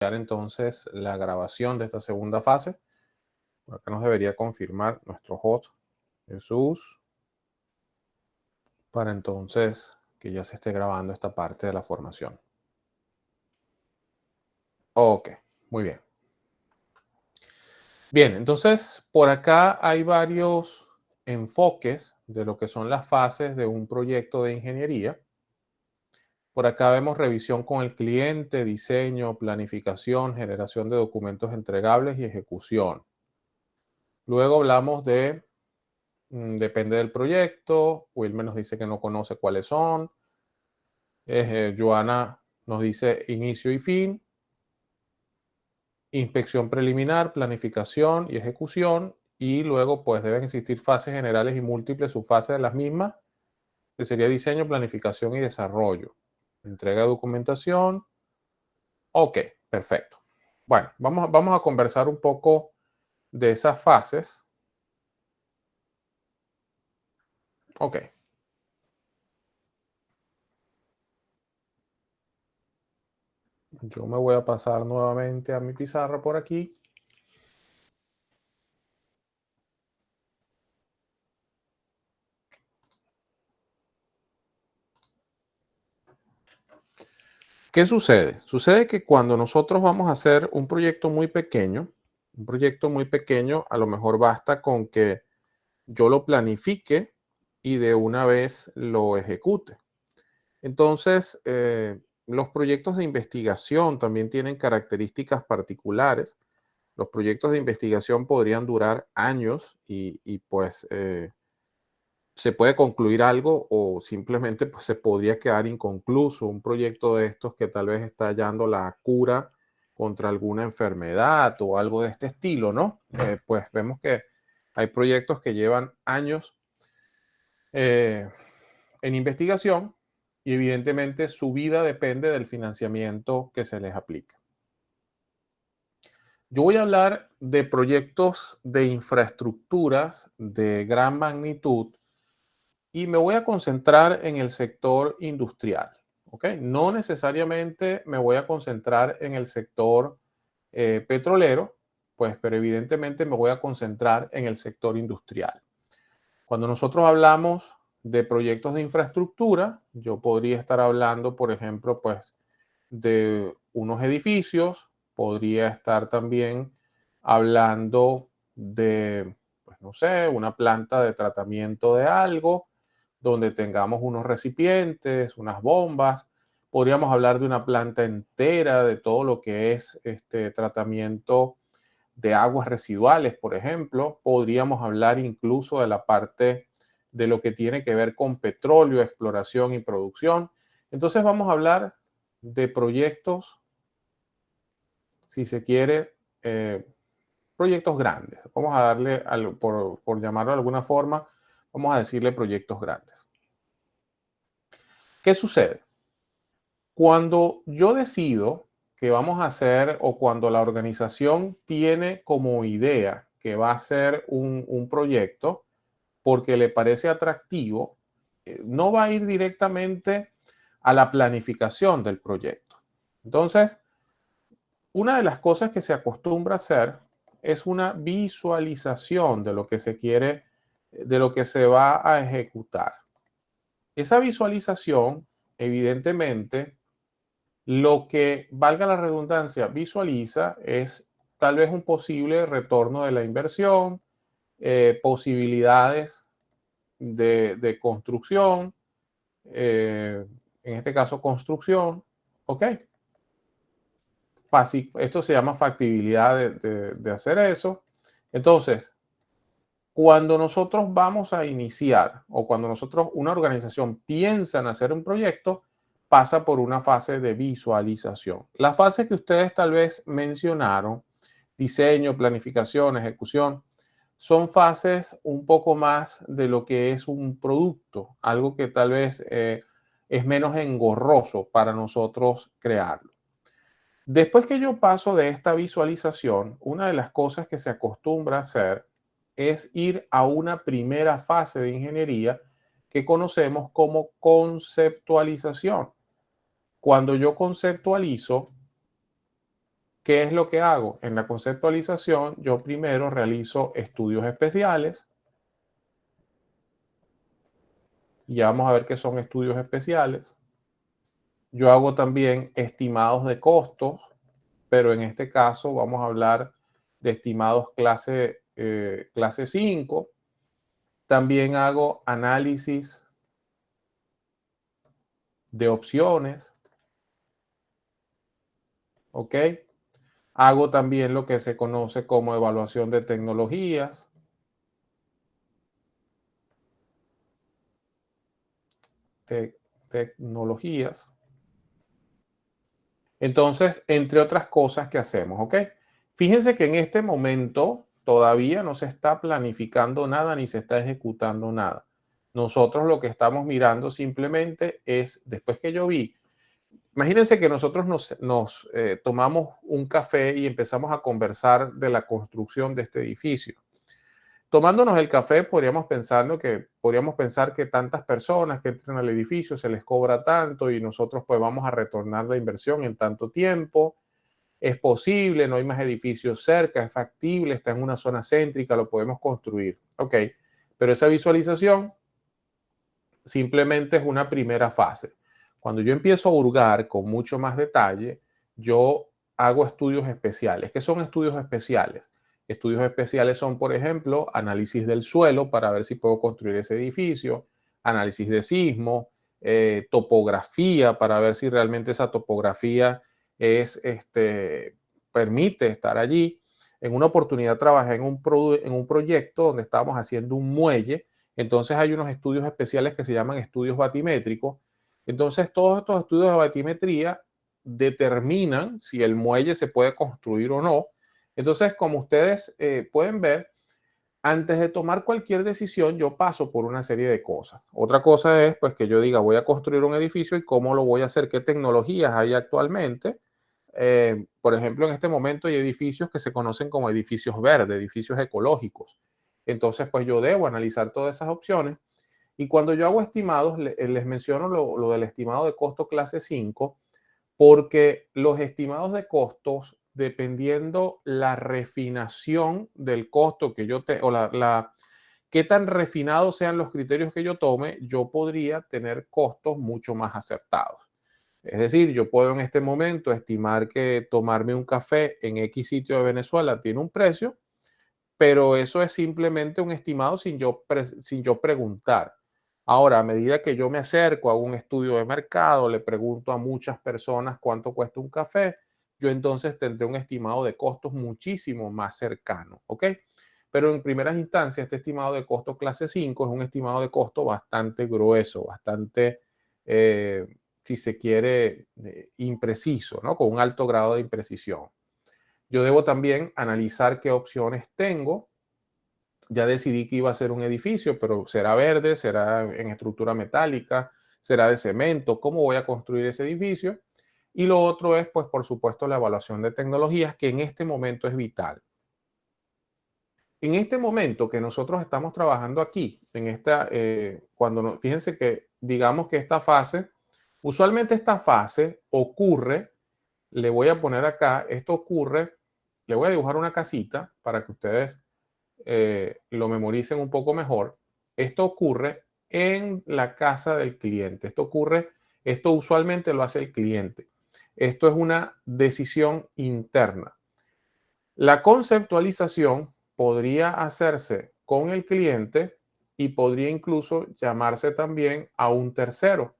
Entonces la grabación de esta segunda fase. Por acá nos debería confirmar nuestro host Jesús para entonces que ya se esté grabando esta parte de la formación. Ok, muy bien. Bien, entonces por acá hay varios enfoques de lo que son las fases de un proyecto de ingeniería. Por acá vemos revisión con el cliente, diseño, planificación, generación de documentos entregables y ejecución. Luego hablamos de, depende del proyecto, Wilmer nos dice que no conoce cuáles son, Joana nos dice inicio y fin, inspección preliminar, planificación y ejecución, y luego pues deben existir fases generales y múltiples subfases de las mismas, que sería diseño, planificación y desarrollo. Entrega de documentación. Ok, perfecto. Bueno, vamos a conversar un poco de esas fases. Ok. Yo me voy a pasar nuevamente a mi pizarra por aquí. ¿Qué sucede? Sucede que cuando nosotros vamos a hacer un proyecto muy pequeño, a lo mejor basta con que yo lo planifique y de una vez lo ejecute. Entonces, los proyectos de investigación también tienen características particulares. Los proyectos de investigación podrían durar años y pues se puede concluir algo o simplemente pues, se podría quedar inconcluso un proyecto de estos que tal vez está hallando la cura contra alguna enfermedad o algo de este estilo, ¿no? Pues vemos que hay proyectos que llevan años eh, en investigación y evidentemente su vida depende del financiamiento que se les aplica. Yo voy a hablar de proyectos de infraestructuras de gran magnitud y me voy a concentrar en el sector industrial. ¿Ok? No necesariamente me voy a concentrar en el sector petrolero, pues, pero evidentemente me voy a concentrar en el sector industrial. Cuando nosotros hablamos de proyectos de infraestructura, yo podría estar hablando, por ejemplo, pues, de unos edificios, podría estar también hablando de, pues, no sé, una planta de tratamiento de algo, donde tengamos unos recipientes, unas bombas. Podríamos hablar de una planta entera, de todo lo que es este tratamiento de aguas residuales, por ejemplo. Podríamos hablar incluso de la parte de lo que tiene que ver con petróleo, exploración y producción. Entonces vamos a hablar de proyectos, si se quiere, proyectos grandes. Vamos a darle, por llamarlo de alguna forma, vamos a decirle proyectos grandes. ¿Qué sucede? Cuando yo decido que vamos a hacer o cuando la organización tiene como idea que va a hacer un proyecto porque le parece atractivo, no va a ir directamente a la planificación del proyecto. Entonces, una de las cosas que se acostumbra a hacer es una visualización de lo que se quiere, de lo que se va a ejecutar. Esa visualización, evidentemente, lo que, valga la redundancia, visualiza es tal vez un posible retorno de la inversión, posibilidades de construcción, en este caso construcción, ¿ok? Esto se llama factibilidad de hacer eso. Entonces, cuando nosotros vamos a iniciar o cuando una organización piensa en hacer un proyecto, pasa por una fase de visualización. La fase que ustedes tal vez mencionaron, diseño, planificación, ejecución, son fases un poco más de lo que es un producto, algo que tal vez es menos engorroso para nosotros crearlo. Después que yo paso de esta visualización, una de las cosas que se acostumbra a hacer es ir a una primera fase de ingeniería que conocemos como conceptualización. Cuando yo conceptualizo, ¿Qué es lo que hago? En la conceptualización, yo primero realizo estudios especiales. Y ya vamos a ver qué son estudios especiales. Yo hago también estimados de costos, pero en este caso vamos a hablar de estimados clase 5. También hago análisis de opciones, ¿ok? Hago también lo que se conoce como evaluación de tecnologías. Tecnologías. Entonces, entre otras cosas que hacemos, ¿ok? Fíjense que en este momento todavía no se está planificando nada ni se está ejecutando nada. Nosotros lo que estamos mirando simplemente es, después que yo vi, imagínense que nosotros nos tomamos un café y empezamos a conversar de la construcción de este edificio. Tomándonos el café, podríamos pensar que tantas personas que entran al edificio se les cobra tanto y nosotros pues vamos a retornar la inversión en tanto tiempo. Es posible, no hay más edificios cerca, es factible, está en una zona céntrica, lo podemos construir. Ok, pero esa visualización simplemente es una primera fase. Cuando yo empiezo a hurgar con mucho más detalle, yo hago estudios especiales. ¿Qué son estudios especiales? Estudios especiales son, por ejemplo, análisis del suelo para ver si puedo construir ese edificio, análisis de sismo, topografía para ver si realmente esa topografía permite estar allí. En una oportunidad trabajé en un proyecto donde estábamos haciendo un muelle. Entonces hay unos estudios especiales que se llaman estudios batimétricos. Entonces todos estos estudios de batimetría determinan si el muelle se puede construir o no. Entonces, como ustedes pueden ver, antes de tomar cualquier decisión, yo paso por una serie de cosas. Otra cosa es pues que yo diga, voy a construir un edificio y cómo lo voy a hacer, qué tecnologías hay actualmente. Por ejemplo, en este momento hay edificios que se conocen como edificios verdes, edificios ecológicos. Entonces, pues yo debo analizar todas esas opciones. Y cuando yo hago estimados, les menciono lo del estimado de costo clase 5, porque los estimados de costos, dependiendo la refinación del costo que yo te, o qué tan refinados sean los criterios que yo tome, yo podría tener costos mucho más acertados. Es decir, yo puedo en este momento estimar que tomarme un café en X sitio de Venezuela tiene un precio, pero eso es simplemente un estimado sin yo preguntar. Ahora, a medida que yo me acerco a un estudio de mercado, le pregunto a muchas personas cuánto cuesta un café, yo entonces tendré un estimado de costos muchísimo más cercano, ¿ok? Pero en primeras instancias, este estimado de costo clase 5 es un estimado de costo bastante grueso, bastante, eh, si se quiere, impreciso, ¿no? Con un alto grado de imprecisión. Yo debo también analizar qué opciones tengo. Ya decidí que iba a ser un edificio, pero será verde, será en estructura metálica, será de cemento, ¿cómo voy a construir ese edificio? Y lo otro es, pues, por supuesto, la evaluación de tecnologías, que en este momento es vital. En este momento que nosotros estamos trabajando aquí, fíjense que digamos que esta fase, usualmente esta fase ocurre, le voy a poner acá, esto ocurre, le voy a dibujar una casita para que ustedes lo memoricen un poco mejor. Esto ocurre en la casa del cliente. Esto usualmente lo hace el cliente. Esto es una decisión interna. La conceptualización podría hacerse con el cliente y podría incluso llamarse también a un tercero,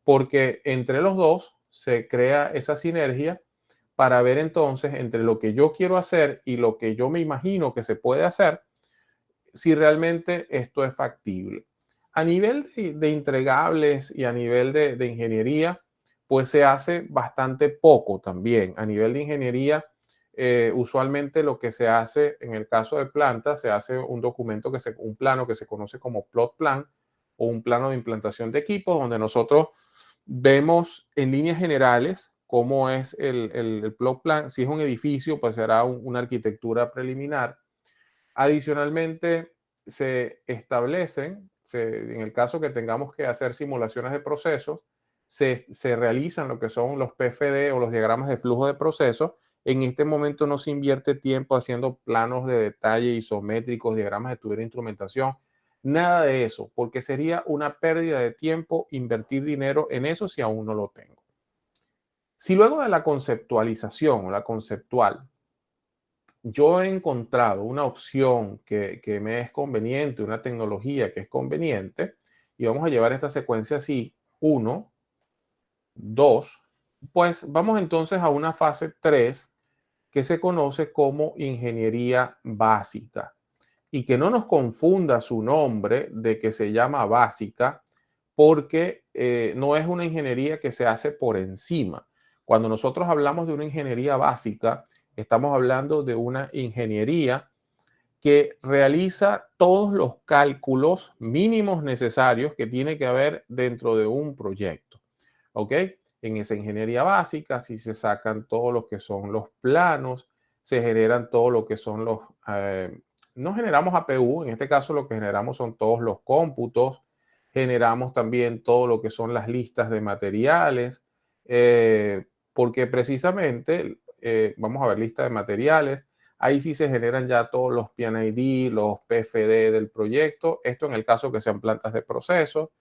porque entre los dos se crea esa sinergia para ver entonces entre lo que yo quiero hacer y lo que yo me imagino que se puede hacer, si realmente esto es factible. A nivel de entregables y a nivel de ingeniería, pues se hace bastante poco también. A nivel de ingeniería, usualmente lo que se hace en el caso de plantas, se hace un plano que se conoce como plot plan o un plano de implantación de equipos, donde nosotros vemos en líneas generales cómo es el plot plan. Si es un edificio, pues será una arquitectura preliminar. Adicionalmente, en el caso que tengamos que hacer simulaciones de procesos, se realizan lo que son los PFD o los diagramas de flujo de procesos, En este momento no se invierte tiempo haciendo planos de detalle isométricos, diagramas de tubería e instrumentación. Nada de eso, porque sería una pérdida de tiempo invertir dinero en eso si aún no lo tengo. Si luego de la conceptualización o la conceptual, yo he encontrado una opción que me es conveniente, una tecnología que es conveniente, y vamos a llevar esta secuencia así, 1, 2, pues vamos entonces a una fase 3 que se conoce como ingeniería básica. Y que no nos confunda su nombre de que se llama básica, porque no es una ingeniería que se hace por encima. Cuando nosotros hablamos de una ingeniería básica, estamos hablando de una ingeniería que realiza todos los cálculos mínimos necesarios que tiene que haber dentro de un proyecto. ¿Ok? En esa ingeniería básica, si se sacan todo lo que son los planos, se generan todo lo que son los... no generamos APU, en este caso lo que generamos son todos los cómputos, generamos también todo lo que son las listas de materiales, porque precisamente, vamos a ver lista de materiales, ahí sí se generan ya todos los PNID, los PFD del proyecto, esto en el caso que sean plantas de proceso.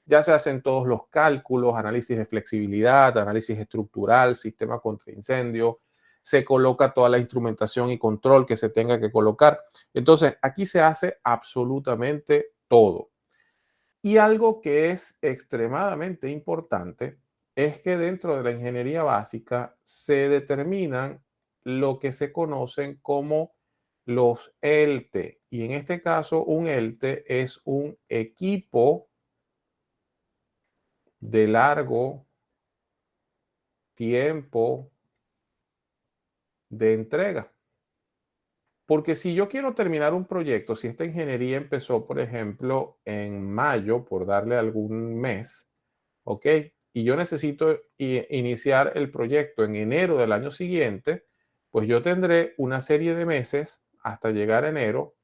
Ya se hacen todos los cálculos, análisis de flexibilidad, análisis estructural, sistema contra incendio, se coloca toda la instrumentación y control que se tenga que colocar. Entonces, aquí se hace absolutamente todo. Y algo que es extremadamente importante es que dentro de la ingeniería básica se determinan lo que se conocen como los ELTE. Y en este caso, un ELTE es un equipo de largo tiempo de entrega. Porque si yo quiero terminar un proyecto, si esta ingeniería empezó, por ejemplo, en mayo, por darle algún mes, ¿ok? Y yo necesito iniciar el proyecto en enero del año siguiente, pues yo tendré una serie de meses hasta llegar a enero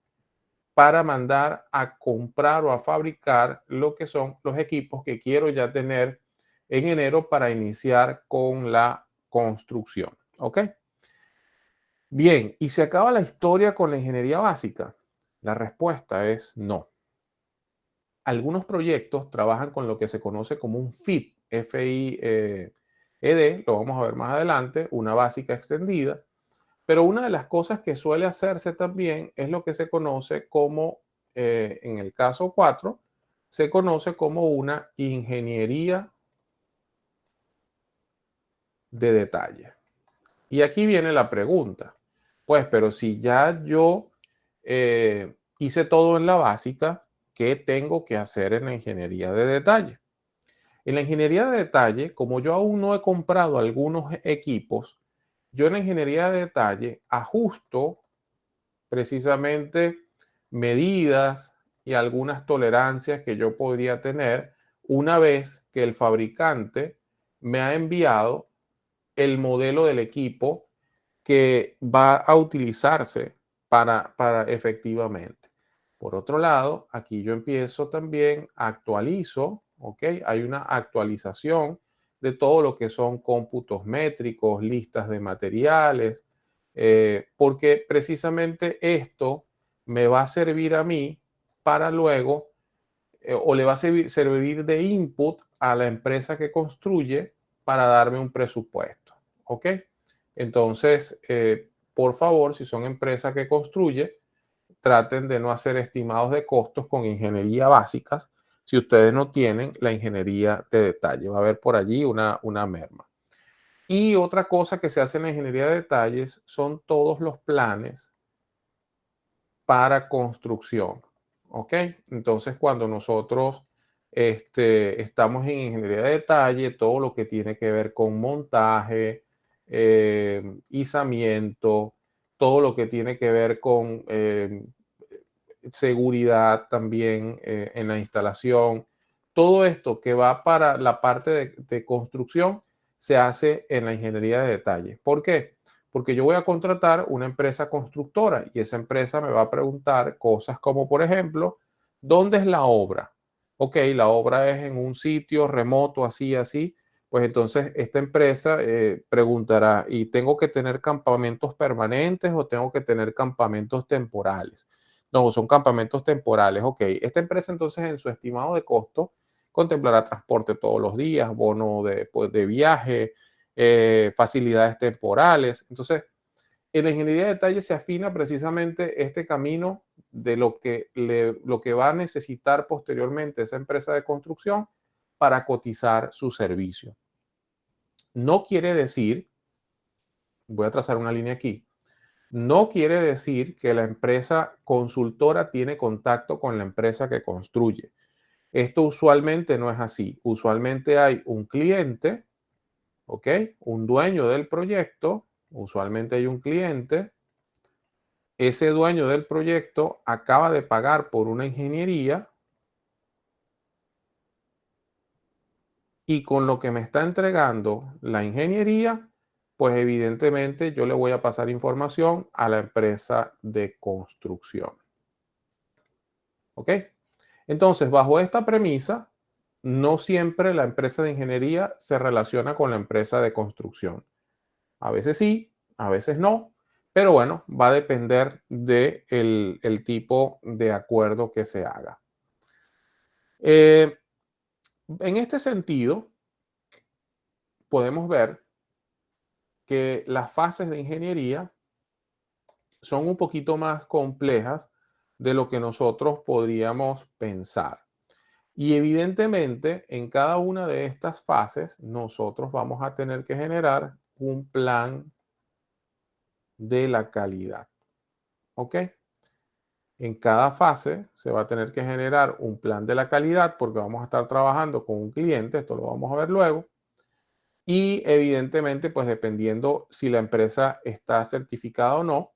para mandar a comprar o a fabricar lo que son los equipos que quiero ya tener en enero para iniciar con la construcción. ¿Ok? Bien, ¿y se acaba la historia con la ingeniería básica? La respuesta es no. Algunos proyectos trabajan con lo que se conoce como un FIT, F-I-E-D, lo vamos a ver más adelante, una básica extendida, pero una de las cosas que suele hacerse también es lo que se conoce como, en el caso 4, se conoce como una ingeniería de detalle. Y aquí viene la pregunta. Pues, pero si ya yo hice todo en la básica, ¿qué tengo que hacer en la ingeniería de detalle? En la ingeniería de detalle, como yo aún no he comprado algunos equipos, yo en la ingeniería de detalle ajusto precisamente medidas y algunas tolerancias que yo podría tener una vez que el fabricante me ha enviado el modelo del equipo que va a utilizarse para efectivamente. Por otro lado, aquí yo empiezo también, actualizo, ¿ok? Hay una actualización de todo lo que son cómputos métricos, listas de materiales, porque precisamente esto me va a servir a mí para luego, o le va a servir de input a la empresa que construye para darme un presupuesto, ¿ok? Entonces, por favor, si son empresas que construye, traten de no hacer estimados de costos con ingeniería básicas si ustedes no tienen la ingeniería de detalle. Va a haber por allí una merma. Y otra cosa que se hace en la ingeniería de detalles son todos los planes para construcción. ¿Ok? Entonces, cuando nosotros estamos en ingeniería de detalle, todo lo que tiene que ver con montaje, izamiento, todo lo que tiene que ver con seguridad también en la instalación, todo esto que va para la parte de construcción se hace en la ingeniería de detalle. ¿Por qué? Porque yo voy a contratar una empresa constructora y esa empresa me va a preguntar cosas como, por ejemplo, ¿dónde es la obra? Ok, la obra es en un sitio remoto, así, así. pues entonces esta empresa preguntará, ¿y tengo que tener campamentos permanentes o tengo que tener campamentos temporales? No, son campamentos temporales. Ok, esta empresa entonces en su estimado de costo contemplará transporte todos los días, bono de, pues, de viaje, facilidades temporales. Entonces, en la ingeniería de detalle se afina precisamente este camino de lo que va a necesitar posteriormente esa empresa de construcción para cotizar su servicio. No quiere decir, voy a trazar una línea aquí, no quiere decir que la empresa consultora tiene contacto con la empresa que construye. Esto usualmente no es así. Usualmente hay un cliente, ¿ok? Un dueño del proyecto, usualmente hay un cliente. Ese dueño del proyecto acaba de pagar por una ingeniería y con lo que me está entregando la ingeniería, pues evidentemente yo le voy a pasar información a la empresa de construcción. ¿Ok? Entonces, bajo esta premisa, no siempre la empresa de ingeniería se relaciona con la empresa de construcción. A veces sí, a veces no, pero bueno, va a depender del el tipo de acuerdo que se haga. En este sentido, podemos ver que las fases de ingeniería son un poquito más complejas de lo que nosotros podríamos pensar. Y evidentemente, en cada una de estas fases, nosotros vamos a tener que generar un plan de la calidad. ¿Ok? En cada fase se va a tener que generar un plan de la calidad porque vamos a estar trabajando con un cliente, esto lo vamos a ver luego. Y evidentemente, pues dependiendo si la empresa está certificada o no,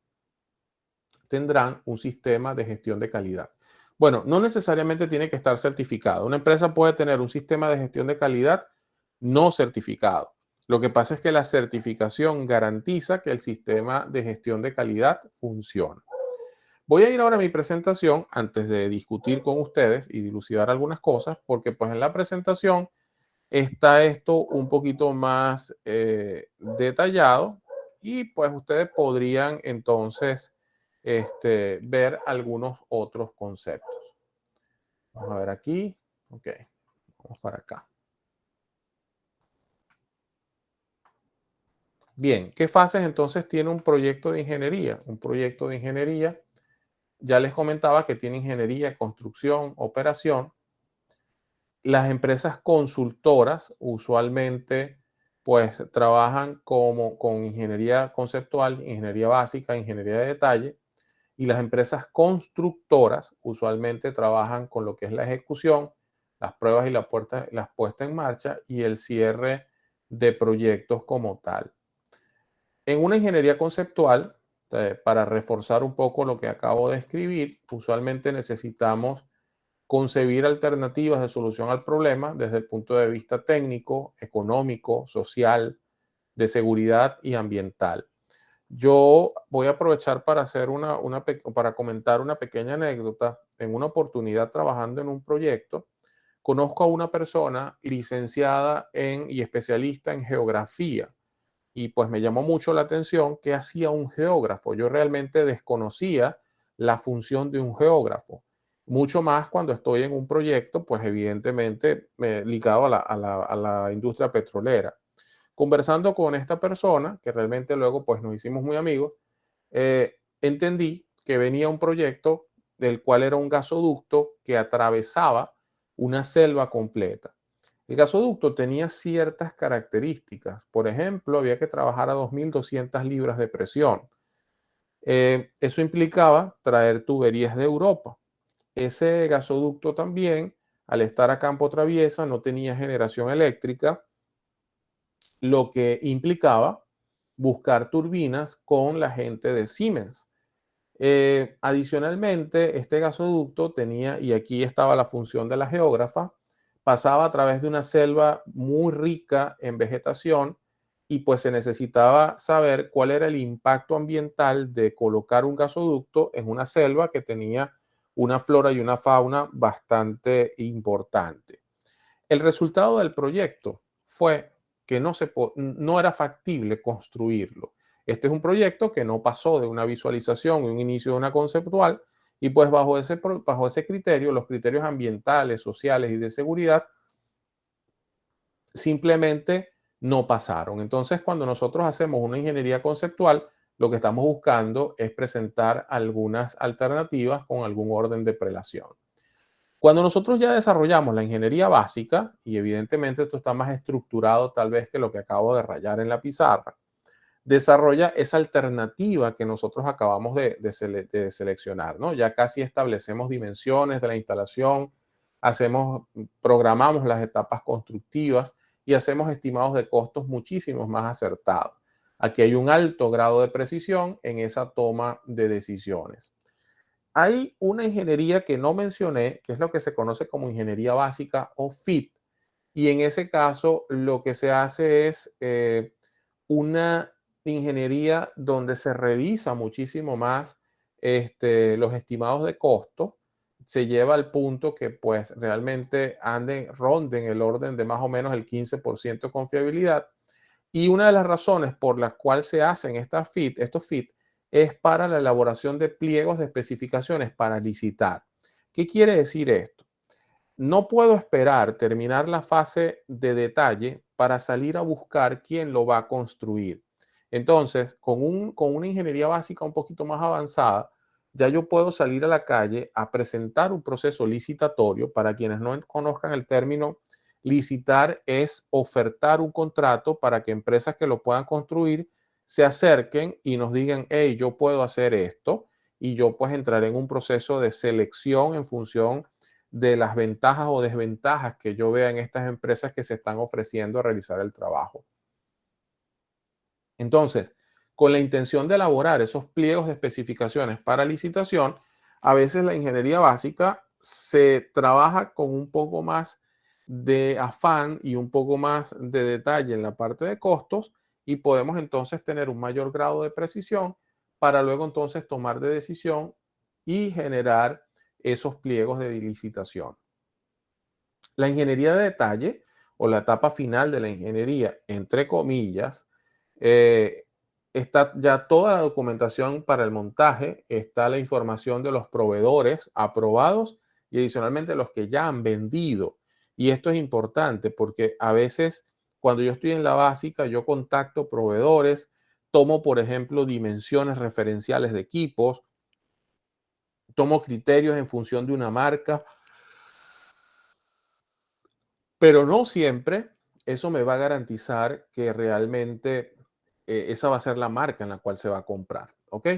tendrán un sistema de gestión de calidad. Bueno, no necesariamente tiene que estar certificado. Una empresa puede tener un sistema de gestión de calidad no certificado. Lo que pasa es que la certificación garantiza que el sistema de gestión de calidad funciona. Voy a ir ahora a mi presentación antes de discutir con ustedes y dilucidar algunas cosas, porque pues en la presentación está esto un poquito más detallado y pues ustedes podrían entonces ver algunos otros conceptos. Vamos a ver aquí. Ok, vamos para acá. Bien, ¿qué fases entonces tiene un proyecto de ingeniería? Un proyecto de ingeniería, ya les comentaba que tiene ingeniería, construcción, operación. Las empresas consultoras usualmente pues trabajan con ingeniería conceptual, ingeniería básica, ingeniería de detalle, y las empresas constructoras usualmente trabajan con lo que es la ejecución, las pruebas y las puesta en marcha y el cierre de proyectos como tal. En una ingeniería conceptual, para reforzar un poco lo que acabo de escribir, usualmente necesitamos concebir alternativas de solución al problema desde el punto de vista técnico, económico, social, de seguridad y ambiental. Yo voy a aprovechar para hacer para comentar una pequeña anécdota. En una oportunidad trabajando en un proyecto, conozco a una persona licenciada y especialista en geografía y pues me llamó mucho la atención qué hacía un geógrafo. Yo realmente desconocía la función de un geógrafo, mucho más cuando estoy en un proyecto, pues evidentemente ligado a la industria petrolera. Conversando con esta persona, que realmente luego pues nos hicimos muy amigos, entendí que venía un proyecto del cual era un gasoducto que atravesaba una selva completa. El gasoducto tenía ciertas características. Por ejemplo, había que trabajar a 2.200 libras de presión. Eso implicaba traer tuberías de Europa. Ese gasoducto también, al estar a campo traviesa, no tenía generación eléctrica, lo que implicaba buscar turbinas con la gente de Siemens. Adicionalmente, este gasoducto tenía, y aquí estaba la función de la geógrafa, pasaba a través de una selva muy rica en vegetación y pues se necesitaba saber cuál era el impacto ambiental de colocar un gasoducto en una selva que tenía una flora y una fauna bastante importante. El resultado del proyecto fue que no era factible construirlo. Este es un proyecto que no pasó de una visualización y un inicio de una conceptual, y pues bajo ese criterio, los criterios ambientales, sociales y de seguridad simplemente no pasaron. Entonces, cuando nosotros hacemos una ingeniería conceptual, lo que estamos buscando es presentar algunas alternativas con algún orden de prelación. Cuando nosotros ya desarrollamos la ingeniería básica, y evidentemente esto está más estructurado tal vez que lo que acabo de rayar en la pizarra, desarrolla esa alternativa que nosotros acabamos de seleccionar, ¿no? Ya casi establecemos dimensiones de la instalación, programamos las etapas constructivas y hacemos estimados de costos muchísimos más acertados. Aquí hay un alto grado de precisión en esa toma de decisiones. Hay una ingeniería que no mencioné, que es lo que se conoce como ingeniería básica o FIT, y en ese caso lo que se hace es una ingeniería donde se revisa muchísimo más los estimados de costo, se lleva al punto que pues realmente ronden el orden de más o menos el 15% de confiabilidad. Y una de las razones por las cuales se hacen estos FIT es para la elaboración de pliegos de especificaciones para licitar. ¿Qué quiere decir esto? No puedo esperar terminar la fase de detalle para salir a buscar quién lo va a construir. Entonces, con una ingeniería básica un poquito más avanzada, ya yo puedo salir a la calle a presentar un proceso licitatorio. Para quienes no conozcan el término, licitar es ofertar un contrato para que empresas que lo puedan construir se acerquen y nos digan, hey, yo puedo hacer esto, y yo pues entraré en un proceso de selección en función de las ventajas o desventajas que yo vea en estas empresas que se están ofreciendo a realizar el trabajo. Entonces, con la intención de elaborar esos pliegos de especificaciones para licitación, a veces la ingeniería básica se trabaja con un poco más de afán y un poco más de detalle en la parte de costos, y podemos entonces tener un mayor grado de precisión para luego entonces tomar de decisión y generar esos pliegos de licitación. La ingeniería de detalle, o la etapa final de la ingeniería, entre comillas, eh, está ya toda la documentación para el montaje, está la información de los proveedores aprobados y adicionalmente los que ya han vendido. Y esto es importante porque a veces cuando yo estoy en la básica, yo contacto proveedores, tomo, por ejemplo, dimensiones referenciales de equipos, tomo criterios en función de una marca, pero no siempre eso me va a garantizar que realmente esa va a ser la marca en la cual se va a comprar. ¿Ok?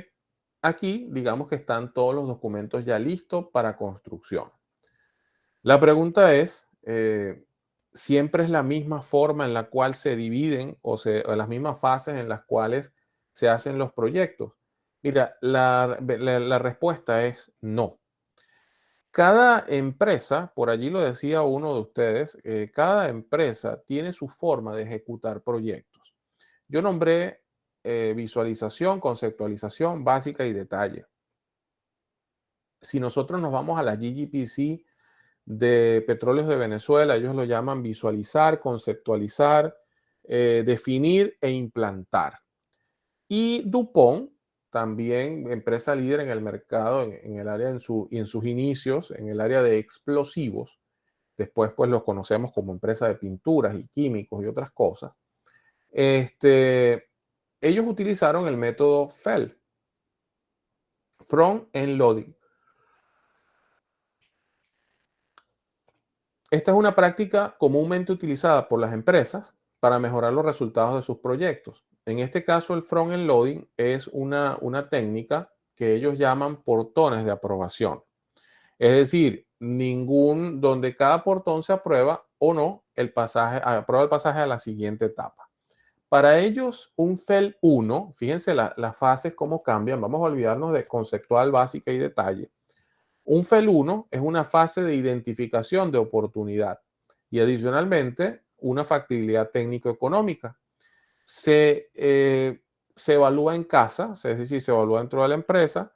Aquí, digamos que están todos los documentos ya listos para construcción. La pregunta es, ¿siempre es la misma forma en la cual se dividen o las mismas fases en las cuales se hacen los proyectos? Mira, la respuesta es no. Cada empresa, por allí lo decía uno de ustedes, cada empresa tiene su forma de ejecutar proyectos. Yo nombré visualización, conceptualización básica y detalle. Si nosotros nos vamos a la GGPC de Petróleos de Venezuela, ellos lo llaman visualizar, conceptualizar, definir e implantar. Y DuPont, también empresa líder en el mercado, en el área en sus inicios, en el área de explosivos. Después, pues los conocemos como empresa de pinturas y químicos y otras cosas. Ellos utilizaron el método FEL, Front End Loading. Esta es una práctica comúnmente utilizada por las empresas para mejorar los resultados de sus proyectos. En este caso, el front-end loading es una técnica que ellos llaman portones de aprobación. Es decir, donde cada portón se aprueba o no aprueba el pasaje a la siguiente etapa. Para ellos, un FEL 1, fíjense las fases cómo cambian, vamos a olvidarnos de conceptual, básica y detalle. Un FEL 1 es una fase de identificación de oportunidad y adicionalmente una factibilidad técnico-económica. Se evalúa en casa, es decir, se evalúa dentro de la empresa.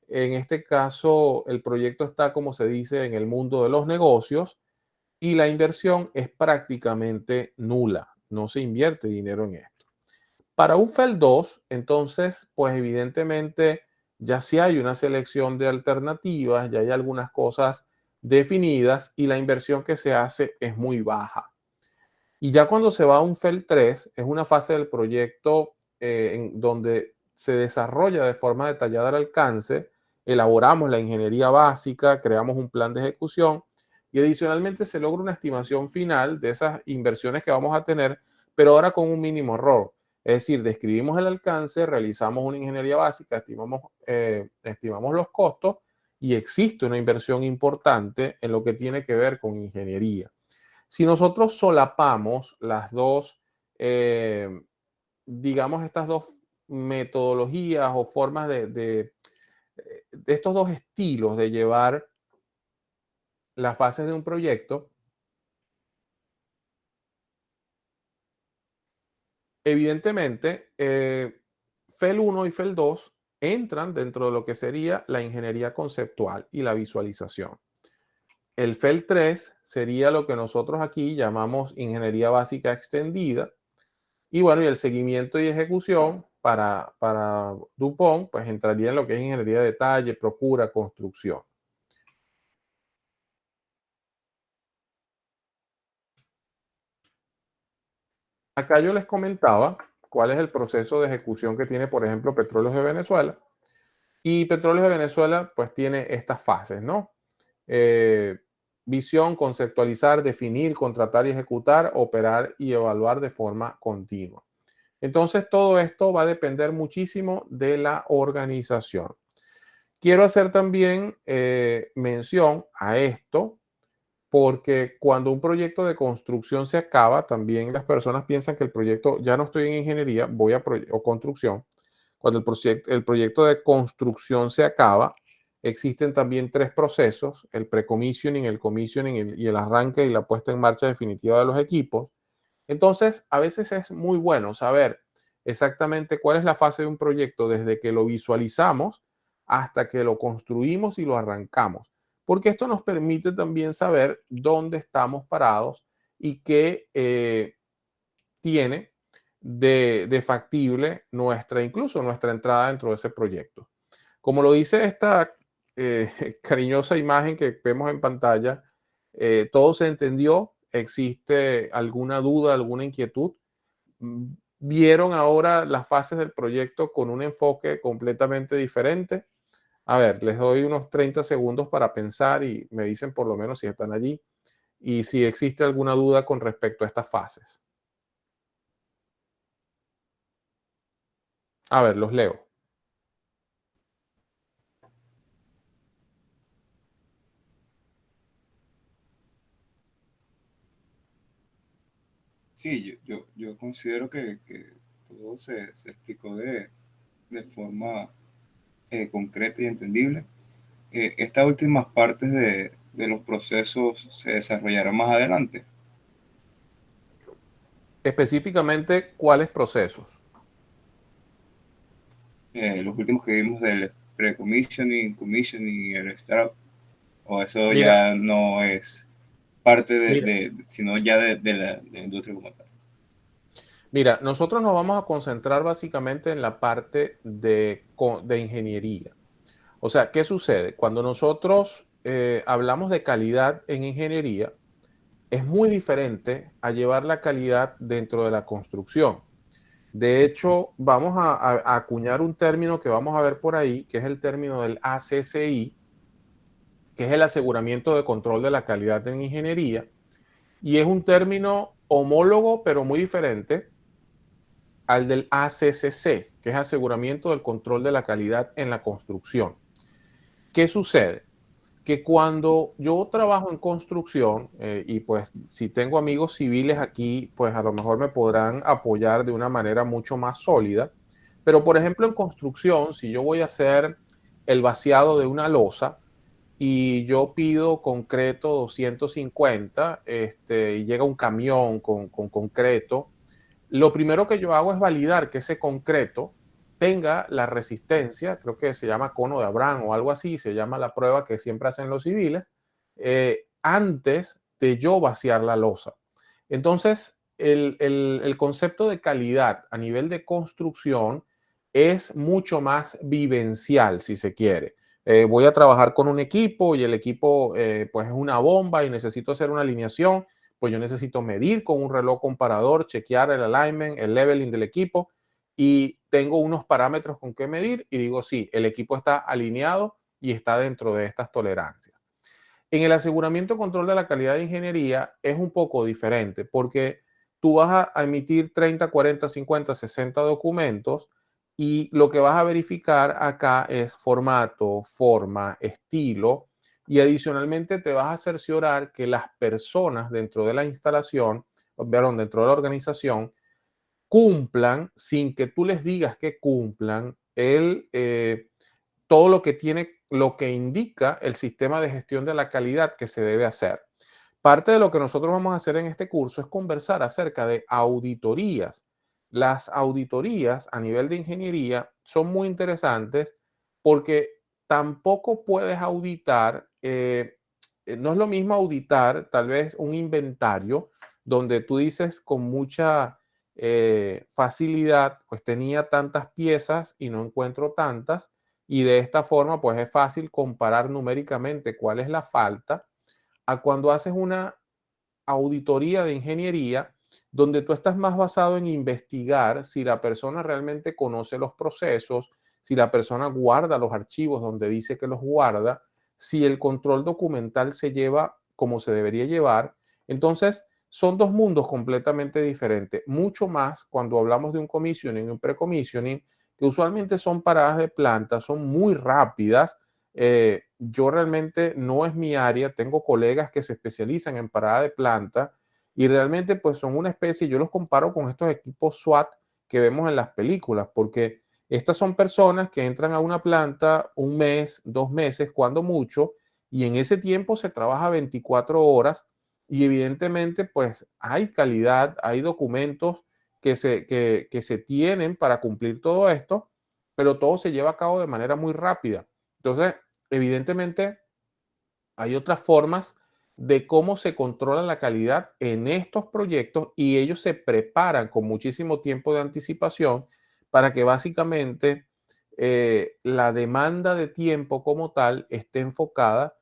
En este caso, el proyecto está, como se dice, en el mundo de los negocios y la inversión es prácticamente nula. no se invierte dinero en esto. Para un FEL 2, entonces, pues evidentemente ya sí hay una selección de alternativas, ya hay algunas cosas definidas y la inversión que se hace es muy baja. Y ya cuando se va a un FEL 3, es una fase del proyecto en donde se desarrolla de forma detallada el alcance, elaboramos la ingeniería básica, creamos un plan de ejecución y adicionalmente se logra una estimación final de esas inversiones que vamos a tener, pero ahora con un mínimo error. Es decir, describimos el alcance, realizamos una ingeniería básica, estimamos los costos y existe una inversión importante en lo que tiene que ver con ingeniería. Si nosotros solapamos las dos, digamos, estas dos metodologías o formas de estos dos estilos de llevar las fases de un proyecto, evidentemente, FEL 1 y FEL 2 entran dentro de lo que sería la ingeniería conceptual y la visualización. El FEL 3 sería lo que nosotros aquí llamamos ingeniería básica extendida. Y bueno, y el seguimiento y ejecución para DuPont, pues entraría en lo que es ingeniería de detalle, procura, construcción. Acá yo les comentaba cuál es el proceso de ejecución que tiene, por ejemplo, Petróleos de Venezuela. Y Petróleos de Venezuela, pues tiene estas fases, ¿no? Eh, Visión, conceptualizar, definir, contratar y ejecutar, operar y evaluar de forma continua. Entonces, todo esto va a depender muchísimo de la organización. Quiero hacer también mención a esto porque cuando un proyecto de construcción se acaba, también las personas piensan que el proyecto, ya no estoy en ingeniería, voy a o construcción. Cuando el proyecto de construcción se acaba, existen también tres procesos: el pre-commissioning, el commissioning y el arranque y la puesta en marcha definitiva de los equipos. Entonces, a veces es muy bueno saber exactamente cuál es la fase de un proyecto desde que lo visualizamos hasta que lo construimos y lo arrancamos, porque esto nos permite también saber dónde estamos parados y qué tiene de factible incluso nuestra entrada dentro de ese proyecto. Como lo dice esta cariñosa imagen que vemos en pantalla, todo se entendió. ¿Existe alguna duda, alguna inquietud? ¿Vieron ahora las fases del proyecto con un enfoque completamente diferente? A ver, les doy unos 30 segundos para pensar y me dicen por lo menos si están allí y si existe alguna duda con respecto a estas fases. A ver, los leo. Sí, yo considero que todo se explicó de forma concreta y entendible. Estas últimas partes de los procesos se desarrollarán más adelante. Específicamente, ¿cuáles procesos? Los últimos que vimos del pre-commissioning, commissioning y el startup, o eso Mira, ya no es parte mira, sino ya de la industria como tal. mira, nosotros nos vamos a concentrar básicamente en la parte de ingeniería. O sea, ¿qué sucede? Cuando nosotros hablamos de calidad en ingeniería, es muy diferente a llevar la calidad dentro de la construcción. De hecho, vamos a acuñar un término que vamos a ver por ahí, que es el término del ACCI, que es el aseguramiento de control de la calidad en ingeniería, y es un término homólogo, pero muy diferente al del ACCC, que es aseguramiento del control de la calidad en la construcción. ¿Qué sucede? Que cuando yo trabajo en construcción, y pues si tengo amigos civiles aquí, pues a lo mejor me podrán apoyar de una manera mucho más sólida, pero por ejemplo en construcción, si yo voy a hacer el vaciado de una losa y yo pido concreto 250, y llega un camión con concreto, lo primero que yo hago es validar que ese concreto tenga la resistencia, creo que se llama cono de Abraham o algo así, se llama la prueba que siempre hacen los civiles, antes de yo vaciar la losa. Entonces, el concepto de calidad a nivel de construcción es mucho más vivencial, si se quiere. Voy a trabajar con un equipo y el equipo pues es una bomba y necesito hacer una alineación, pues yo necesito medir con un reloj comparador, chequear el alignment, el leveling del equipo y tengo unos parámetros con que medir y digo, sí, el equipo está alineado y está dentro de estas tolerancias. En el aseguramiento control de la calidad de ingeniería es un poco diferente porque tú vas a emitir 30, 40, 50, 60 documentos y lo que vas a verificar acá es formato, forma, estilo y adicionalmente te vas a cerciorar que las personas dentro de la instalación, perdón, dentro de la organización, cumplan sin que tú les digas que cumplan todo lo que tiene, lo que indica el sistema de gestión de la calidad que se debe hacer. Parte de lo que nosotros vamos a hacer en este curso es conversar acerca de auditorías. Las auditorías a nivel de ingeniería son muy interesantes porque tampoco puedes auditar, no es lo mismo auditar tal vez un inventario donde tú dices con mucha facilidad, pues tenía tantas piezas y no encuentro tantas, y de esta forma pues es fácil comparar numéricamente cuál es la falta a cuando haces una auditoría de ingeniería donde tú estás más basado en investigar si la persona realmente conoce los procesos, si la persona guarda los archivos donde dice que los guarda, si el control documental se lleva como se debería llevar. Entonces, son dos mundos completamente diferentes, mucho más cuando hablamos de un commissioning y un pre-commissioning, que usualmente son paradas de planta, son muy rápidas. Yo realmente no es mi área, tengo colegas que se especializan en parada de planta y realmente pues son una especie, yo los comparo con estos equipos SWAT que vemos en las películas, porque estas son personas que entran a una planta un mes, 2 meses, cuando mucho, y en ese tiempo se trabaja 24 horas y evidentemente pues hay calidad, hay documentos que se tienen para cumplir todo esto, pero todo se lleva a cabo de manera muy rápida. Entonces, evidentemente, hay otras formas de cómo se controla la calidad en estos proyectos y ellos se preparan con muchísimo tiempo de anticipación para que básicamente la demanda de tiempo como tal esté enfocada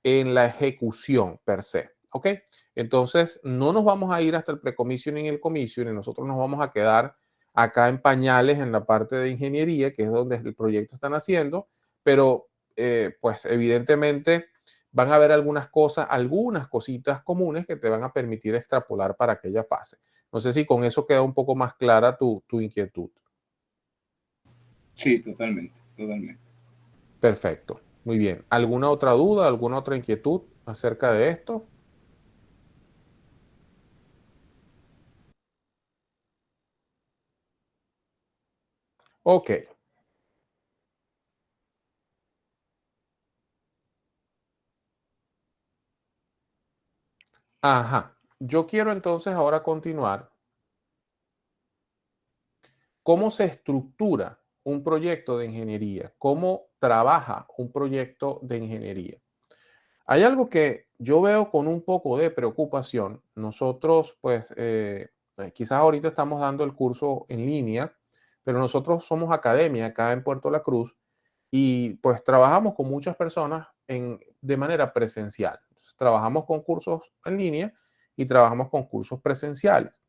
en la ejecución per se. ¿Ok? Entonces, no nos vamos a ir hasta el pre-commissioning y el commissioning, nosotros nos vamos a quedar acá en pañales en la parte de ingeniería, que es donde el proyecto están haciendo, pero pues evidentemente van a haber algunas cosas, algunas cositas comunes que te van a permitir extrapolar para aquella fase. No sé si con eso queda un poco más clara tu inquietud. Sí, totalmente, totalmente. Perfecto. Muy bien. ¿Alguna otra duda, alguna otra inquietud acerca de esto? Ok. Ajá. Yo quiero entonces ahora continuar. ¿Cómo se estructura un proyecto de ingeniería? ¿Cómo trabaja un proyecto de ingeniería? Hay algo que yo veo con un poco de preocupación. Nosotros, pues, quizás ahorita estamos dando el curso en línea, pero nosotros somos academia acá en Puerto La Cruz y pues trabajamos con muchas personas de manera presencial. Entonces, trabajamos con cursos en línea y trabajamos con cursos presenciales.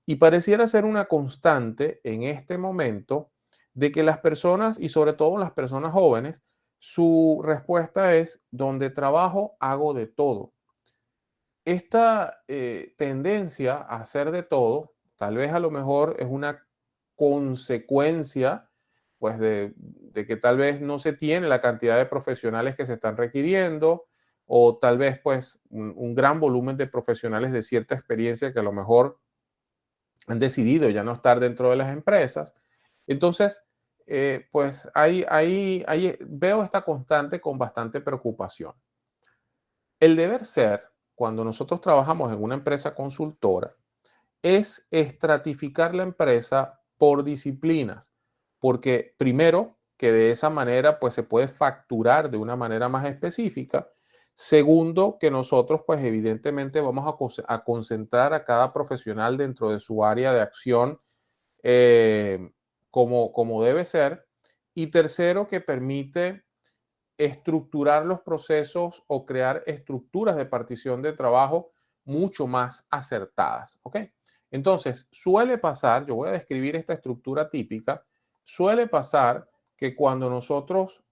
Y pareciera ser una constante en este momento de que las personas, y sobre todo las personas jóvenes, su respuesta es: donde trabajo, hago de todo. Esta tendencia a hacer de todo, tal vez a lo mejor es una consecuencia, pues, de que tal vez no se tiene la cantidad de profesionales que se están requiriendo, o tal vez, pues, un gran volumen de profesionales de cierta experiencia que a lo mejor han decidido ya no estar dentro de las empresas. Entonces, pues ahí veo esta constante con bastante preocupación. El deber ser, cuando nosotros trabajamos en una empresa consultora, es estratificar la empresa por disciplinas, porque primero, que de esa manera pues se puede facturar de una manera más específica. Segundo, que nosotros pues evidentemente vamos a concentrar a cada profesional dentro de su área de acción como debe ser. Y tercero, que permite estructurar los procesos o crear estructuras de partición de trabajo mucho más acertadas. ¿Ok? Entonces, suele pasar, yo voy a describir esta estructura típica, suele pasar que cuando nosotros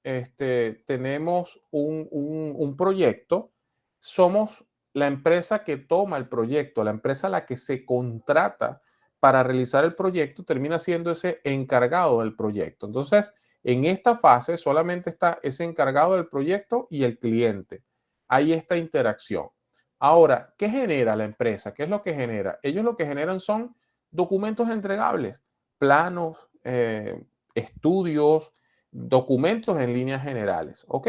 tenemos un proyecto, somos la empresa que toma el proyecto, la empresa a la que se contrata para realizar el proyecto, termina siendo ese encargado del proyecto. Entonces, en esta fase solamente está ese encargado del proyecto y el cliente. Hay esta interacción. Ahora, ¿qué genera la empresa? ¿Qué es lo que genera? Ellos lo que generan son documentos entregables, planos, estudios, documentos en líneas generales. ¿Ok?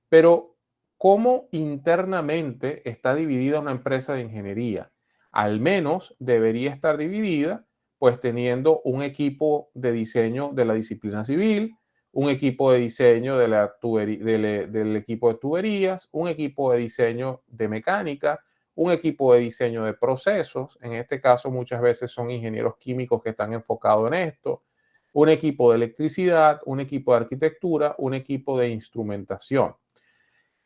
Pero, ¿cómo internamente está dividida una empresa de ingeniería? Al menos debería estar dividida, pues teniendo un equipo de diseño de la disciplina civil, un equipo de diseño del equipo de tuberías, un equipo de diseño de mecánica, un equipo de diseño de procesos. En este caso, muchas veces son ingenieros químicos que están enfocados en esto, un equipo de electricidad, un equipo de arquitectura, un equipo de instrumentación.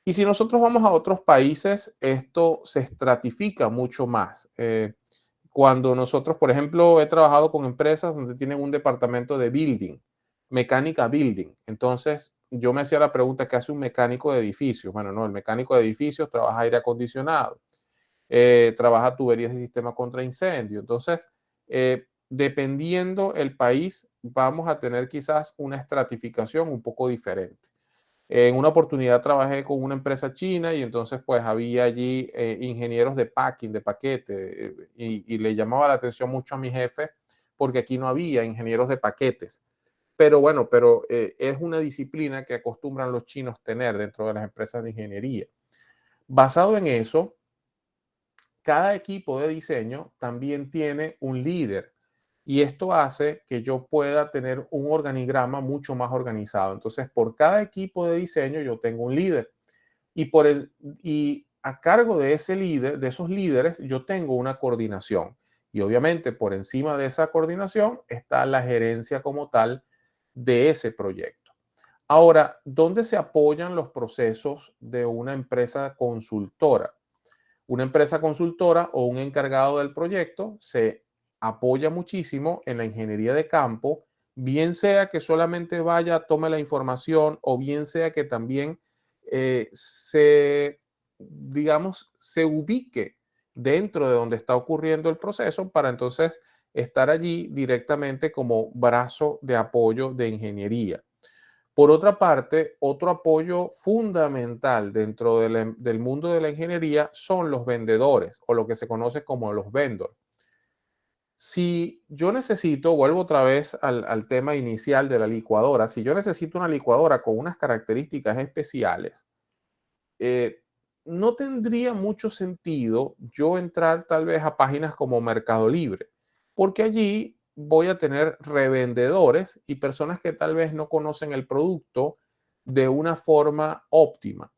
Y si nosotros vamos a otros países, esto se estratifica mucho más. Cuando nosotros, por ejemplo, he trabajado con empresas donde tienen un departamento de building, mecánica building. Entonces, yo me hacía la pregunta, ¿qué hace un mecánico de edificios? Bueno, no, el mecánico de edificios trabaja aire acondicionado, trabaja tuberías y sistemas contra incendio. Entonces, dependiendo el país, vamos a tener quizás una estratificación un poco diferente. En una oportunidad trabajé con una empresa china y entonces pues había allí ingenieros de packing, de paquete, y le llamaba la atención mucho a mi jefe porque aquí no había ingenieros de paquetes. Pero bueno, es una disciplina que acostumbran los chinos tener dentro de las empresas de ingeniería. Basado en eso, cada equipo de diseño también tiene un líder y esto hace que yo pueda tener un organigrama mucho más organizado. Entonces, por cada equipo de diseño yo tengo un líder y a cargo de ese líder, de esos líderes, yo tengo una coordinación. Y obviamente por encima de esa coordinación está la gerencia como tal de ese proyecto. Ahora, ¿dónde se apoyan los procesos de una empresa consultora? Una empresa consultora o un encargado del proyecto se apoya muchísimo en la ingeniería de campo, bien sea que solamente vaya, tome la información o bien sea que también digamos, se ubique dentro de donde está ocurriendo el proceso para entonces estar allí directamente como brazo de apoyo de ingeniería. Por otra parte, otro apoyo fundamental dentro del mundo de la ingeniería son los vendedores o lo que se conoce como los vendors. Si yo necesito, vuelvo otra vez al tema inicial de la licuadora, si yo necesito una licuadora con unas características especiales, eh, no tendría mucho sentido yo entrar tal vez a páginas como Mercado Libre, porque allí voy a tener revendedores y personas que tal vez no conocen el producto de una forma óptima.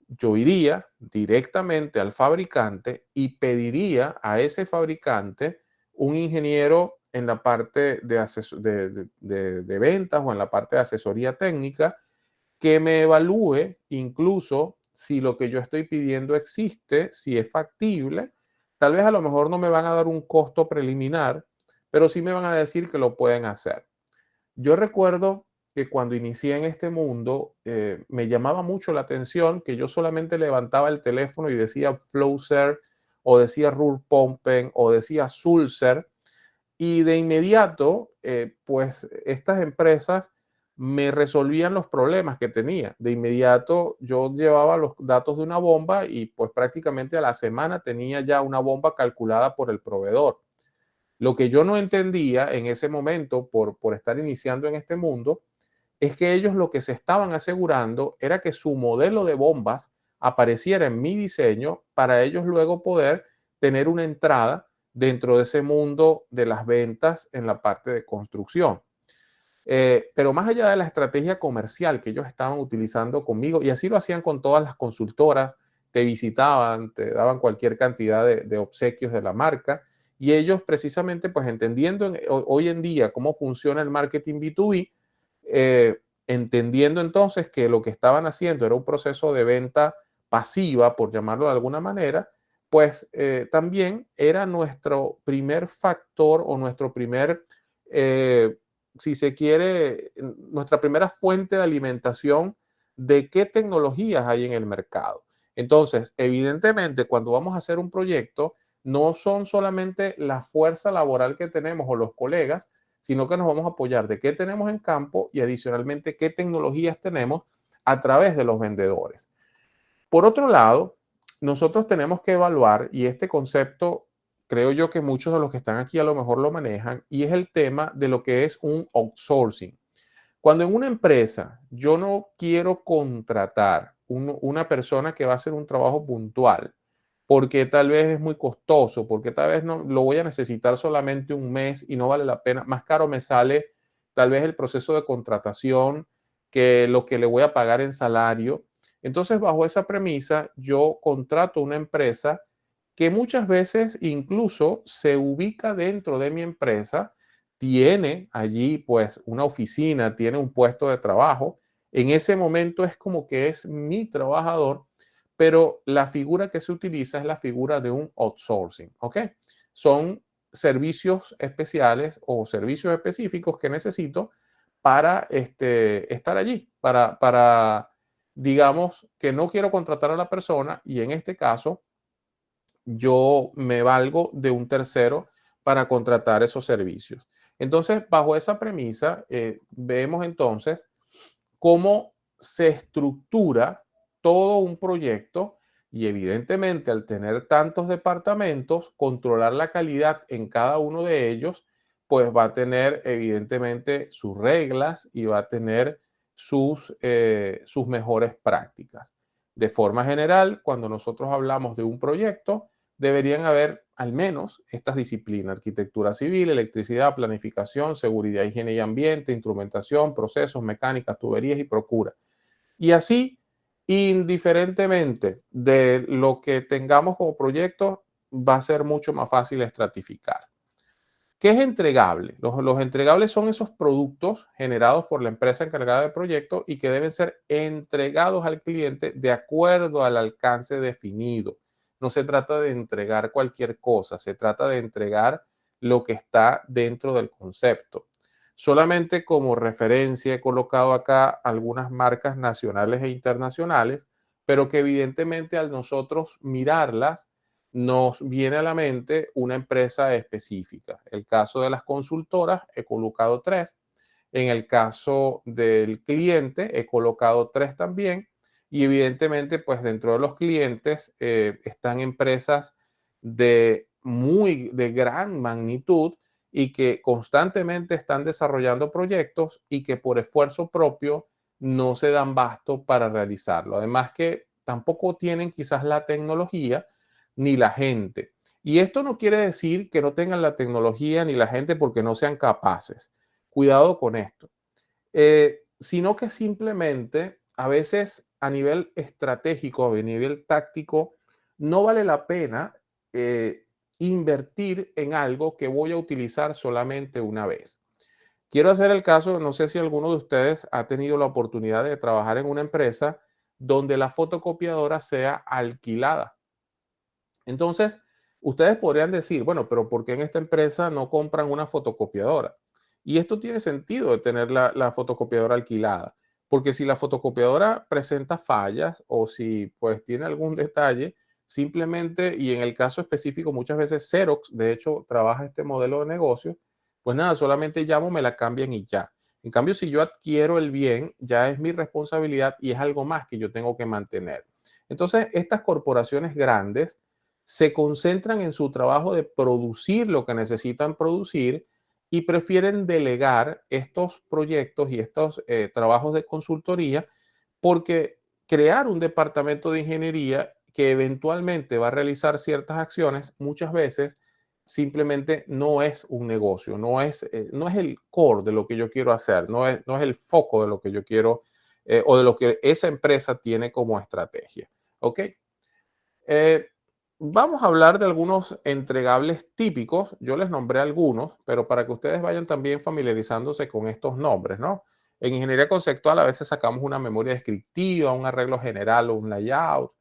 Yo iría directamente al fabricante y pediría a ese fabricante un ingeniero en la parte de ventas o en la parte de asesoría técnica que me evalúe incluso si lo que yo estoy pidiendo existe, si es factible. Tal vez a lo mejor no me van a dar un costo preliminar, pero sí me van a decir que lo pueden hacer. Yo recuerdo que cuando inicié en este mundo, me llamaba mucho la atención que yo solamente levantaba el teléfono y decía Flowser o decía Rurpompen o decía Sulzer y de inmediato, pues estas empresas me resolvían los problemas que tenía. De inmediato yo llevaba los datos de una bomba y pues prácticamente a la semana tenía ya una bomba calculada por el proveedor. Lo que yo no entendía en ese momento por estar iniciando en este mundo es que ellos lo que se estaban asegurando era que su modelo de bombas apareciera en mi diseño para ellos luego poder tener una entrada dentro de ese mundo de las ventas en la parte de construcción. Pero más allá de la estrategia comercial que ellos estaban utilizando conmigo, y así lo hacían con todas las consultoras, te visitaban, te daban cualquier cantidad de obsequios de la marca, y ellos precisamente, pues entendiendo hoy en día cómo funciona el marketing B2B, entendiendo entonces que lo que estaban haciendo era un proceso de venta pasiva, por llamarlo de alguna manera, pues también era nuestro primer factor o nuestro primer, si se quiere, nuestra primera fuente de alimentación de qué tecnologías hay en el mercado. Entonces, evidentemente, cuando vamos a hacer un proyecto, no son solamente la fuerza laboral que tenemos o los colegas, sino que nos vamos a apoyar de qué tenemos en campo y adicionalmente qué tecnologías tenemos a través de los vendedores. Por otro lado, nosotros tenemos que evaluar, y este concepto creo yo que muchos de los que están aquí a lo mejor lo manejan, y es el tema de lo que es un outsourcing. Cuando en una empresa yo no quiero contratar una persona que va a hacer un trabajo puntual, porque tal vez es muy costoso, porque tal vez no lo voy a necesitar solamente un mes y no vale la pena, más caro me sale tal vez el proceso de contratación que lo que le voy a pagar en salario. Entonces, bajo esa premisa, yo contrato una empresa que muchas veces incluso se ubica dentro de mi empresa, tiene allí pues una oficina, tiene un puesto de trabajo. En ese momento es como que es mi trabajador, pero la figura que se utiliza es la figura de un outsourcing, ¿ok? Son servicios especiales o servicios específicos que necesito para estar allí, digamos, que no quiero contratar a la persona y en este caso yo me valgo de un tercero para contratar esos servicios. Entonces, bajo esa premisa, vemos entonces cómo se estructura todo un proyecto y evidentemente al tener tantos departamentos, controlar la calidad en cada uno de ellos, pues va a tener evidentemente sus reglas y va a tener sus mejores prácticas. De forma general, cuando nosotros hablamos de un proyecto, deberían haber al menos estas disciplinas: arquitectura civil, electricidad, planificación, seguridad, higiene y ambiente, instrumentación, procesos, mecánica, tuberías y procura. Y así, indiferentemente de lo que tengamos como proyecto, va a ser mucho más fácil estratificar. ¿Qué es entregable? Los entregables son esos productos generados por la empresa encargada del proyecto y que deben ser entregados al cliente de acuerdo al alcance definido. No se trata de entregar cualquier cosa, se trata de entregar lo que está dentro del concepto. Solamente como referencia he colocado acá algunas marcas nacionales e internacionales, pero que evidentemente al nosotros mirarlas, nos viene a la mente una empresa específica. El caso de las consultoras, he colocado tres. En el caso del cliente, he colocado tres también. Y evidentemente, pues dentro de los clientes están empresas de gran magnitud y que constantemente están desarrollando proyectos y que por esfuerzo propio no se dan basto para realizarlo. Además que tampoco tienen quizás la tecnología ni la gente. Y esto no quiere decir que no tengan la tecnología ni la gente porque no sean capaces. Cuidado con esto. Sino que simplemente a veces a nivel estratégico, a nivel táctico, no vale la pena invertir en algo que voy a utilizar solamente una vez. Quiero hacer el caso, no sé si alguno de ustedes ha tenido la oportunidad de trabajar en una empresa donde la fotocopiadora sea alquilada. Entonces, ustedes podrían decir, bueno, pero ¿por qué en esta empresa no compran una fotocopiadora? Y esto tiene sentido de tener la fotocopiadora alquilada, porque si la fotocopiadora presenta fallas o si pues tiene algún detalle, simplemente, y en el caso específico muchas veces Xerox, de hecho, trabaja este modelo de negocio, pues nada, solamente llamo, me la cambian y ya. En cambio, si yo adquiero el bien, ya es mi responsabilidad y es algo más que yo tengo que mantener. Entonces, estas corporaciones grandes se concentran en su trabajo de producir lo que necesitan producir y prefieren delegar estos proyectos y estos trabajos de consultoría porque crear un departamento de ingeniería que eventualmente va a realizar ciertas acciones muchas veces simplemente no es un negocio, no es el core de lo que yo quiero hacer, no es el foco de lo que yo quiero o de lo que esa empresa tiene como estrategia. ¿Ok? Eh, Vamos a hablar de algunos entregables típicos. Yo les nombré algunos, pero para que ustedes vayan también familiarizándose con estos nombres, ¿no? En ingeniería conceptual a veces sacamos una memoria descriptiva, un arreglo general o un layout,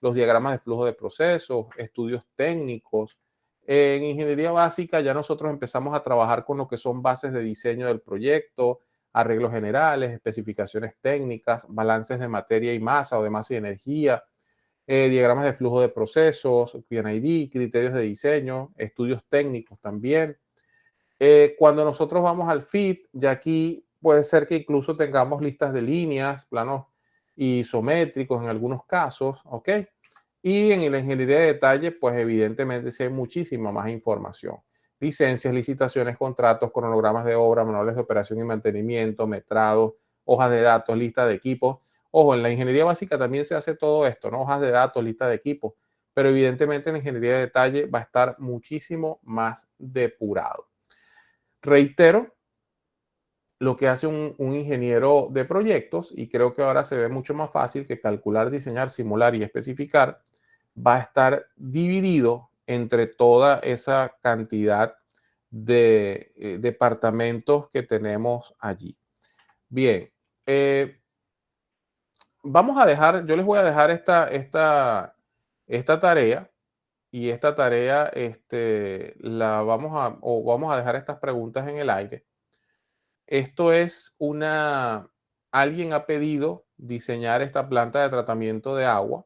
los diagramas de flujo de procesos, estudios técnicos. En ingeniería básica ya nosotros empezamos a trabajar con lo que son bases de diseño del proyecto, arreglos generales, especificaciones técnicas, balances de materia y masa o de masa y energía, diagramas de flujo de procesos, PNID, criterios de diseño, estudios técnicos también. Cuando nosotros vamos al FIT, ya aquí puede ser que incluso tengamos listas de líneas, planos isométricos en algunos casos, ¿ok? Y en la ingeniería de detalle, pues evidentemente sí hay muchísima más información. Licencias, licitaciones, contratos, cronogramas de obra, manuales de operación y mantenimiento, metrados, hojas de datos, listas de equipos. Ojo, en la ingeniería básica también se hace todo esto, ¿no? Hojas de datos, listas de equipos. Pero evidentemente en la ingeniería de detalle va a estar muchísimo más depurado. Reitero lo que hace un ingeniero de proyectos, y creo que ahora se ve mucho más fácil que calcular, diseñar, simular y especificar, va a estar dividido entre toda esa cantidad de departamentos que tenemos allí. Bien, vamos a dejar, yo les voy a dejar esta tarea, y esta tarea vamos a dejar estas preguntas en el aire. Esto es alguien ha pedido diseñar esta planta de tratamiento de agua.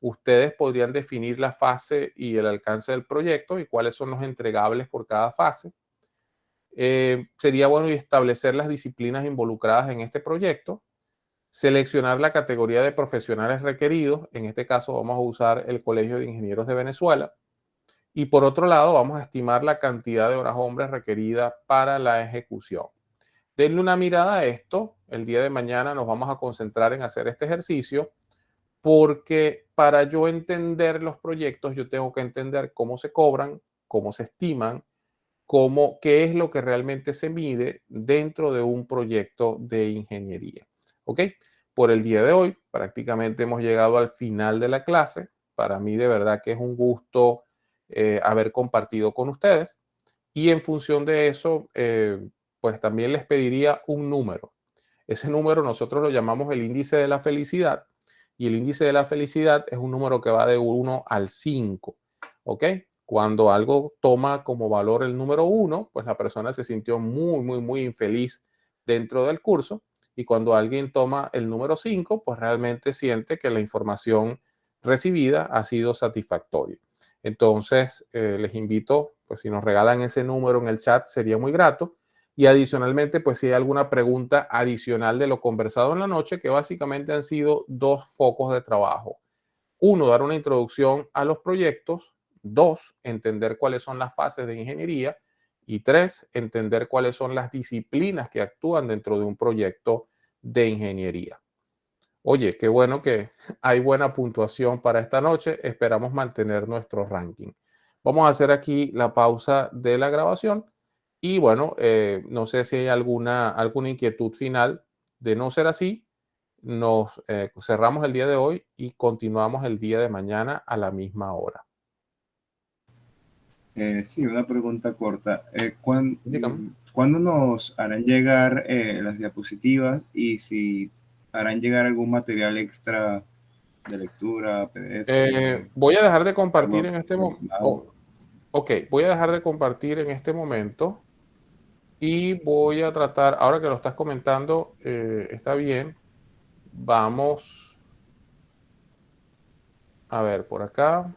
Ustedes podrían definir la fase y el alcance del proyecto y cuáles son los entregables por cada fase. Sería bueno establecer las disciplinas involucradas en este proyecto, seleccionar la categoría de profesionales requeridos. En este caso vamos a usar el Colegio de Ingenieros de Venezuela. Y por otro lado, vamos a estimar la cantidad de horas hombres requerida para la ejecución. Denle una mirada a esto. El día de mañana nos vamos a concentrar en hacer este ejercicio, porque para yo entender los proyectos, yo tengo que entender cómo se cobran, cómo se estiman, qué es lo que realmente se mide dentro de un proyecto de ingeniería. ¿Ok? Por el día de hoy, prácticamente hemos llegado al final de la clase. Para mí, de verdad que es un gusto haber compartido con ustedes. Y en función de eso, pues también les pediría un número. Ese número nosotros lo llamamos el índice de la felicidad, y el índice de la felicidad es un número que va de 1 al 5. ¿Ok? Cuando algo toma como valor el número 1, pues la persona se sintió muy, muy, muy infeliz dentro del curso. Y cuando alguien toma el número 5, pues realmente siente que la información recibida ha sido satisfactoria. Entonces, les invito, pues si nos regalan ese número en el chat, sería muy grato. Y adicionalmente, pues si hay alguna pregunta adicional de lo conversado en la noche, que básicamente han sido dos focos de trabajo. Uno, dar una introducción a los proyectos. Dos, entender cuáles son las fases de ingeniería. Y tres, entender cuáles son las disciplinas que actúan dentro de un proyecto de ingeniería. Oye, qué bueno que hay buena puntuación para esta noche. Esperamos mantener nuestro ranking. Vamos a hacer aquí la pausa de la grabación. Y bueno, no sé si hay alguna inquietud final. De no ser así, nos cerramos el día de hoy y continuamos el día de mañana a la misma hora. Sí, una pregunta corta. Dígame. ¿Cuándo nos harán llegar las diapositivas y si harán llegar algún material extra de lectura, PDF, Voy a dejar de compartir Word en este momento. aproximado? Ok, voy a dejar de compartir en este momento. Y voy a tratar, ahora que lo estás comentando, está bien. Vamos a ver por acá.